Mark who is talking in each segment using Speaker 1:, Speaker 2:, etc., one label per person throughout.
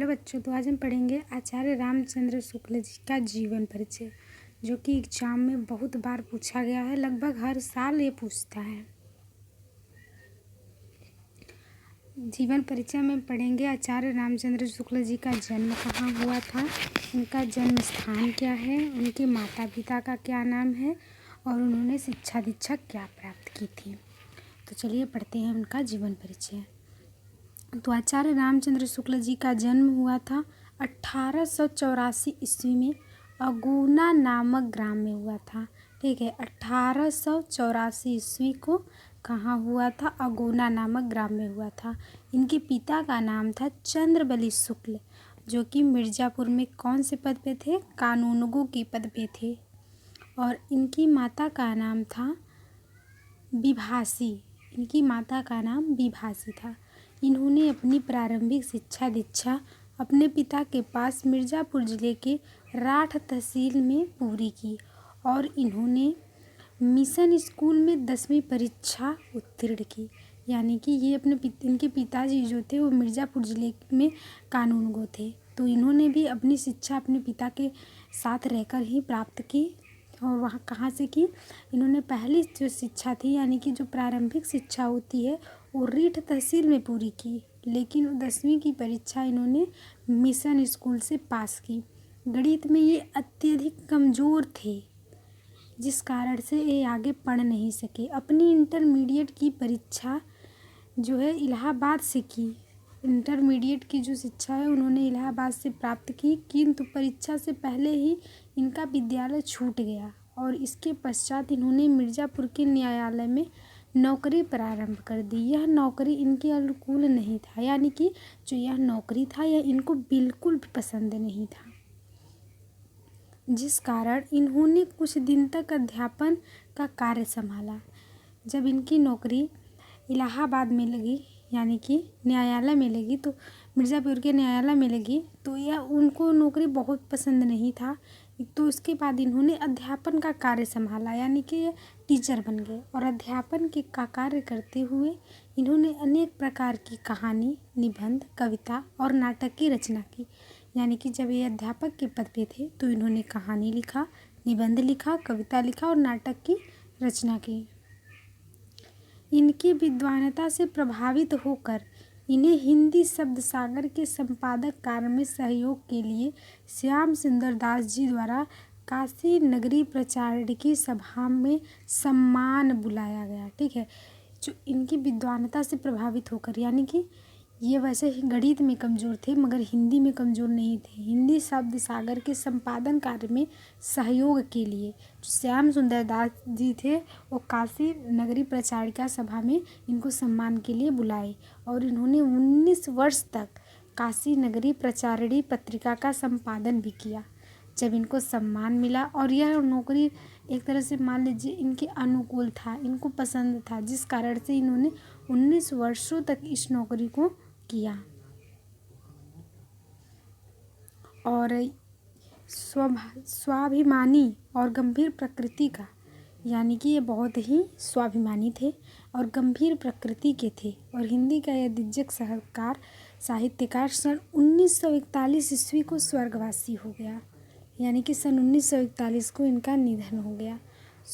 Speaker 1: Hello बच्चों, तो आज हम पढ़ेंगे आचार्य रामचंद्र शुक्ल जी का जीवन परिचय, जो कि एग्जाम में बहुत बार पूछा गया है। लगभग हर साल ये पूछता है। जीवन परिचय में पढ़ेंगे आचार्य रामचंद्र शुक्ल जी का जन्म कहाँ हुआ था, उनका जन्म स्थान क्या है, उनके माता पिता का क्या नाम है और उन्होंने शिक्षा दीक्षा क्या प्राप्त की थी। तो चलिए पढ़ते हैं उनका जीवन परिचय। तो आचार्य रामचंद्र शुक्ल जी का जन्म हुआ था 1884 ईस्वी में अगुना नामक ग्राम में हुआ था। ठीक है, 1884 ईस्वी को कहाँ हुआ था? अगुना नामक ग्राम में हुआ था। इनके पिता का नाम था चंद्रबली शुक्ल, जो कि मिर्ज़ापुर में कौन से पद पे थे? कानूनगो के पद पे थे। और इनकी माता का नाम था विभासी। इनकी माता का नाम विभासी था। इन्होंने अपनी प्रारंभिक शिक्षा दीक्षा अपने पिता के पास मिर्ज़ापुर ज़िले के राठ तहसील में पूरी की और इन्होंने मिशन स्कूल में 10वीं परीक्षा उत्तीर्ण की। यानी कि ये इनके पिताजी जो थे वो मिर्ज़ापुर ज़िले में कानूनगो थे, तो इन्होंने भी अपनी शिक्षा अपने पिता के साथ रहकर ही प्राप्त की। और वहाँ कहाँ से की? इन्होंने पहली जो शिक्षा थी, यानी कि जो प्रारंभिक शिक्षा होती है, वो रीठ तहसील में पूरी की, लेकिन 10वीं की परीक्षा इन्होंने मिशन स्कूल से पास की। गणित में ये अत्यधिक कमज़ोर थे, जिस कारण से ये आगे पढ़ नहीं सके। अपनी इंटरमीडिएट की परीक्षा जो है इलाहाबाद से की। इंटरमीडिएट की जो शिक्षा है उन्होंने इलाहाबाद से प्राप्त की, किंतु परीक्षा से पहले ही इनका विद्यालय छूट गया और इसके पश्चात इन्होंने मिर्ज़ापुर के न्यायालय में नौकरी प्रारंभ कर दी। यह नौकरी इनके अनुकूल नहीं था, यानी कि जो यह नौकरी था यह इनको बिल्कुल भी पसंद नहीं था, जिस कारण इन्होंने कुछ दिन तक अध्यापन का कार्य संभाला। जब इनकी नौकरी इलाहाबाद में लगी, यानी कि न्यायालय में लगी, तो मिर्ज़ापुर के न्यायालय में लगी, तो यह उनको नौकरी बहुत पसंद नहीं था। तो इसके बाद इन्होंने अध्यापन का कार्य संभाला, यानी कि ये टीचर बन गए और अध्यापन का कार्य करते हुए इन्होंने अनेक प्रकार की कहानी, निबंध, कविता और नाटक की रचना की। यानी कि जब ये अध्यापक के पद पे थे तो इन्होंने कहानी लिखा, निबंध लिखा, कविता लिखा और नाटक की रचना की। इनकी विद्वानता से प्रभावित होकर इन्हें हिंदी शब्द सागर के संपादक कार्य में सहयोग के लिए श्याम सुंदर दास जी द्वारा काशी नगरी प्रचारकी सभा में सम्मान बुलाया गया। ठीक है, जो इनकी विद्वानता से प्रभावित होकर, यानी कि ये वैसे ही गणित में कमज़ोर थे मगर हिंदी में कमज़ोर नहीं थे। हिंदी शब्द सागर के संपादन कार्य में सहयोग के लिए श्याम सुंदर दास जी थे, वो काशी नगरी प्रचारिका सभा में इनको सम्मान के लिए बुलाए और इन्होंने 19 वर्ष तक काशी नगरी प्रचारिणी पत्रिका का संपादन भी किया। जब इनको सम्मान मिला और यह नौकरी एक तरह से मान लीजिए इनके अनुकूल था, इनको पसंद था, जिस कारण से इन्होंने 19 वर्षों तक इस नौकरी को किया। और स्वाभिमानी और गंभीर प्रकृति का, यानी कि ये बहुत ही स्वाभिमानी थे और गंभीर प्रकृति के थे। और हिंदी का यह दिग्गज साहित्यकार सन 1941 ईस्वी को स्वर्गवासी हो गया, यानी कि सन 1941 को इनका निधन हो गया।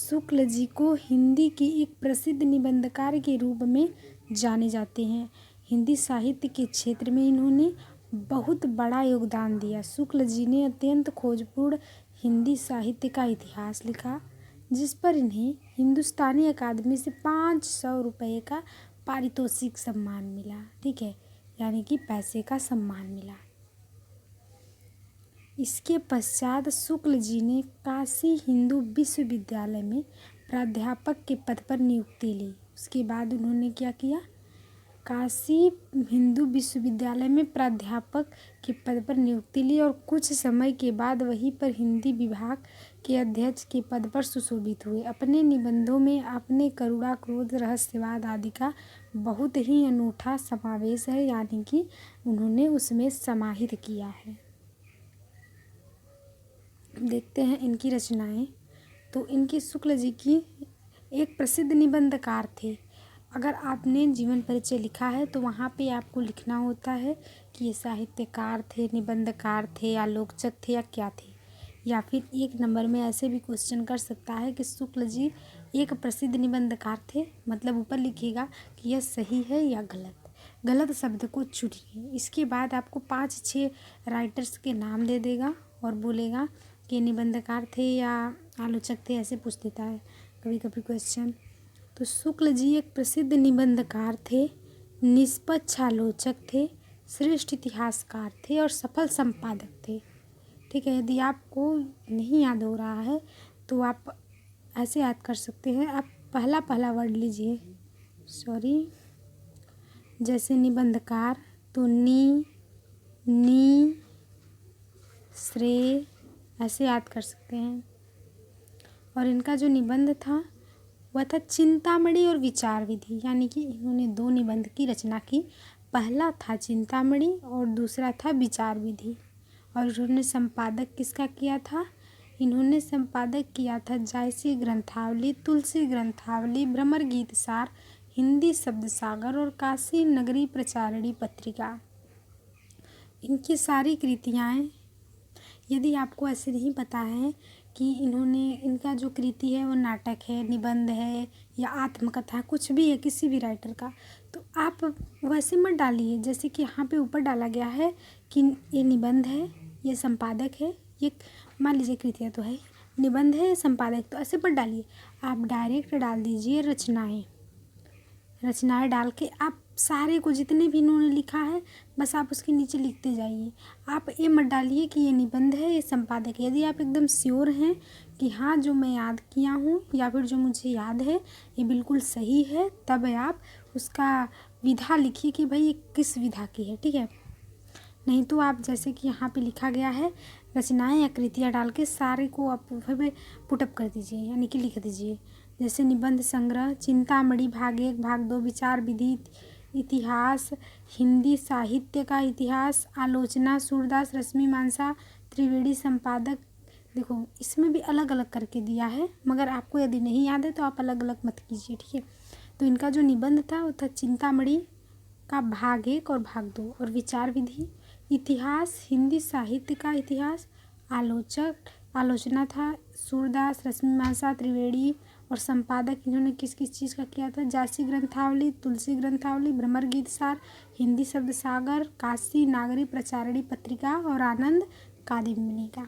Speaker 1: शुक्ल जी को हिंदी की एक प्रसिद्ध निबंधकार के रूप में जाने जाते हैं। हिंदी साहित्य के क्षेत्र में इन्होंने बहुत बड़ा योगदान दिया। शुक्ल जी ने अत्यंत खोजपूर्ण हिंदी साहित्य का इतिहास लिखा, जिस पर इन्हें हिंदुस्तानी अकादमी से 500 रुपये का पारितोषिक सम्मान मिला। ठीक है, यानी कि पैसे का सम्मान मिला। इसके पश्चात शुक्ल जी ने काशी हिंदू विश्वविद्यालय में प्राध्यापक के पद पर नियुक्ति ली। उसके बाद उन्होंने क्या किया? काशी हिंदू विश्वविद्यालय में प्राध्यापक के पद पर नियुक्ति ली और कुछ समय के बाद वहीं पर हिंदी विभाग के अध्यक्ष के पद पर सुशोभित हुए। अपने निबंधों में अपने करुणा, क्रोध, रहस्यवाद आदि का बहुत ही अनूठा समावेश है, यानी कि उन्होंने उसमें समाहित किया है। देखते हैं इनकी रचनाएं। तो इनकी शुक्ल जी की एक प्रसिद्ध निबंधकार थे अगर आपने जीवन परिचय लिखा है तो वहाँ पे आपको लिखना होता है कि ये साहित्यकार थे, निबंधकार थे, आलोचक थे या क्या थे। या फिर 1 नंबर में ऐसे भी क्वेश्चन कर सकता है कि शुक्ल जी एक प्रसिद्ध निबंधकार थे, मतलब ऊपर लिखिएगा कि यह सही है या गलत। गलत शब्द को चुनिए। इसके बाद आपको 5-6 राइटर्स के नाम दे देगा और बोलेगा कि निबंधकार थे या आलोचक थे, ऐसे पूछ देता है कभी कभी क्वेश्चन। तो शुक्ल जी एक प्रसिद्ध निबंधकार थे, निष्पक्ष आलोचक थे, श्रेष्ठ इतिहासकार थे और सफल संपादक थे। ठीक है, यदि आपको नहीं याद हो रहा है तो आप ऐसे याद कर सकते हैं। आप पहला पहला वर्ड लीजिए, जैसे निबंधकार तो नी श्रेय ऐसे याद कर सकते हैं। और इनका जो निबंध था वह था चिंतामणि और विचार विधि, यानी कि इन्होंने 2 निबंध की रचना की। पहला था चिंतामणि और दूसरा था विचार विधि। और इन्होंने संपादक किसका किया था? इन्होंने संपादक किया था जायसी ग्रंथावली, तुलसी ग्रंथावली, भ्रमर गीत सार, हिंदी शब्द सागर और काशी नगरी प्रचारिणी पत्रिका। इनकी सारी कृतियाँ, यदि आपको ऐसे नहीं पता है कि इनका जो कृति है वो नाटक है, निबंध है या आत्मकथा, कुछ भी है किसी भी राइटर का, तो आप वैसे मत डालिए जैसे कि यहाँ पे ऊपर डाला गया है कि ये निबंध है, ये संपादक है, ये मान लीजिए कृतियाँ तो है, निबंध है, संपादक, तो ऐसे मत डालिए। आप डायरेक्ट डाल दीजिए रचनाएं डाल के आप सारे को जितने भी इन्होंने लिखा है बस आप उसके नीचे लिखते जाइए। आप ये मत डालिए कि ये निबंध है, ये संपादक है। यदि आप एकदम श्योर हैं कि हाँ जो मैं याद किया हूँ या फिर जो मुझे याद है ये बिल्कुल सही है, तब आप उसका विधा लिखिए कि भाई ये किस विधा की है। ठीक है, नहीं तो आप जैसे कि यहाँ पे लिखा गया है रचनाएं या कृतियाँ डाल के सारे को आप फिर पुटअप कर दीजिए, यानी कि लिख दीजिए। जैसे निबंध संग्रह चिंतामणि भाग 1 भाग 2 विचार विधि इतिहास, हिंदी साहित्य का इतिहास, आलोचना सूरदास रश्मि मानसा त्रिवेणी संपादक। देखो इसमें भी अलग अलग करके दिया है, मगर आपको यदि नहीं याद है तो आप अलग अलग मत कीजिए। ठीक है, तो इनका जो निबंध था वो था चिंतामणि का भाग 1 और भाग 2, और विचार विधि इतिहास, हिंदी साहित्य का इतिहास, आलोचना था सूरदास रश्मि मानसा त्रिवेणी, और संपादक इन्होंने किस किस चीज़ का किया था? जायसी ग्रंथावली, तुलसी ग्रंथावली, भ्रमर गीत सार, हिंदी शब्द सागर, काशी नागरी प्रचारिणी पत्रिका और आनंद कादम्बिनी का।